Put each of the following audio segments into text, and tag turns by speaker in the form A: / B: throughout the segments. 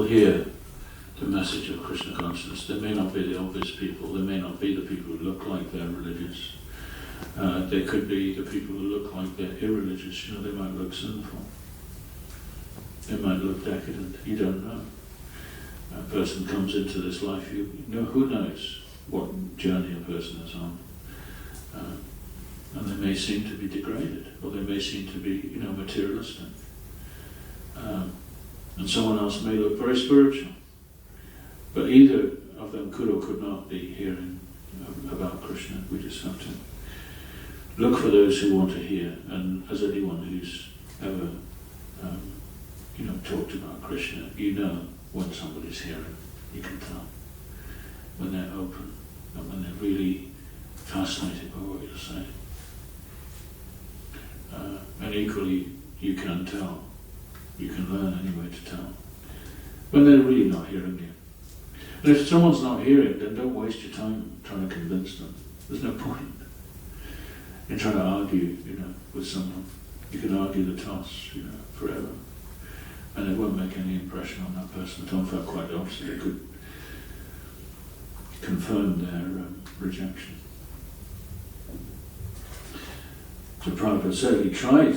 A: hear the message of Krishna consciousness. They may not be the obvious people, they may not be the people who look like they're religious. They could be the people who look like they're irreligious. They might look sinful. They might look decadent. You don't know. A person comes into this life, who knows what journey a person is on. And they may seem to be degraded, or they may seem to be, materialistic. And someone else may look very spiritual. But either of them could or could not be hearing about Krishna. We just have to look for those who want to hear. And as anyone who's ever, talked about Krishna, when somebody's hearing. You can tell. When they're open and when they're really fascinated by what you're saying. And equally, you can tell. You can learn any way to tell. When they're really not hearing you. And if someone's not hearing, then don't waste your time trying to convince them. There's no point in trying to argue, with someone. You can argue the toss, forever. And it won't make any impression on that person at all. In fact, quite the opposite. It could confirm their rejection. So Prabhupada said he tried,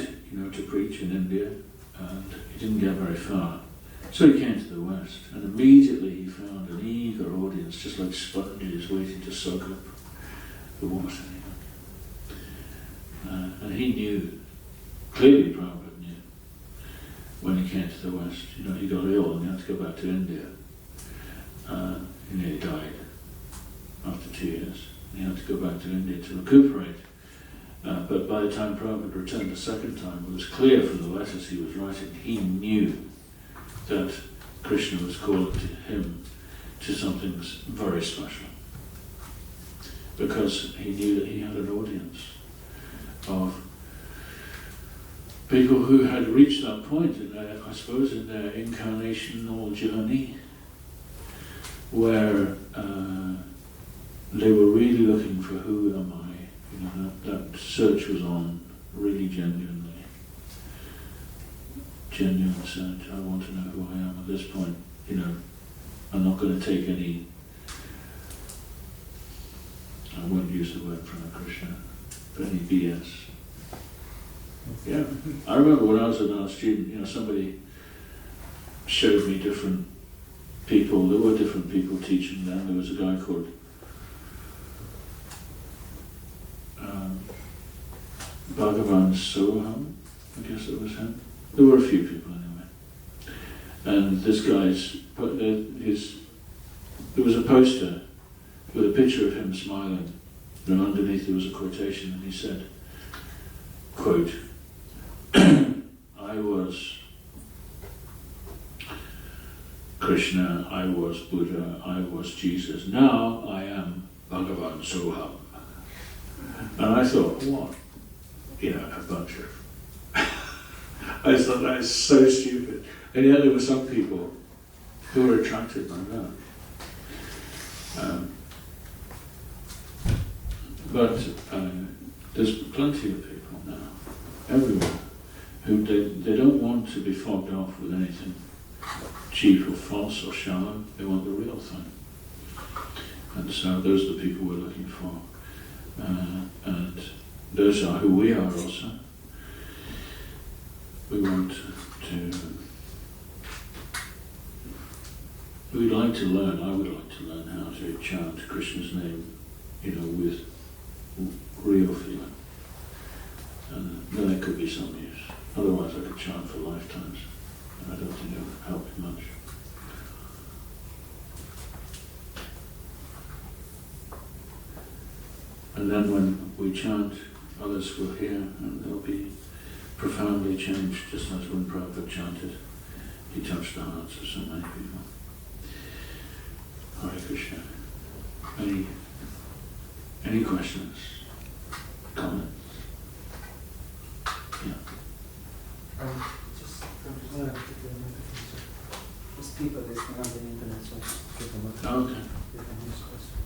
A: to preach in India, and he didn't get very far. So he came to the West, and immediately he found an eager audience, just like sponges waiting to soak up the water. And he knew, clearly Prabhupada knew, when he came to the West, he got ill and he had to go back to India. He nearly died after 2 years. He had to go back to India to recuperate. But by the time Prabhupada returned the second time, it was clear from the letters he was writing, he knew that Krishna was calling to him to something very special. Because he knew that he had an audience of people who had reached that point in their, in their incarnational journey, where they were really looking for who am I. That search was on, really genuine search. I want to know who I am at this point. I'm not going to take any, I won't use the word Krishna, but any BS. Yeah, I remember when I was an art student, somebody showed me different people. There were different people teaching then. There was a guy called Bhagavan Soham, I guess it was him. There were a few people anyway. And this guy's, there was a poster with a picture of him smiling, and underneath there was a quotation, and he said, quote, I was Krishna, I was Buddha, I was Jesus, now I am Bhagavan Soham. And I thought, what? A bunch of... I thought that is so stupid. And yet there were some people who were attracted by that. But there's plenty of people now, everywhere, who they don't want to be fobbed off with anything cheap or false or shallow. They want the real thing. And so those are the people we're looking for. And those are who we are also. We want we'd like to learn, I would like to learn how to chant Krishna's name, with real feeling. And then it could be some use. Otherwise I could chant for lifetimes. And I don't think it would help me much. And then when we chant, others will hear and they'll be profoundly changed, just as when Prabhupada chanted, he touched the hearts of so many people. Hare Krishna. Any questions? Comments? Yeah.
B: Just people listening on the internet, so give them a
A: Okay.
B: question.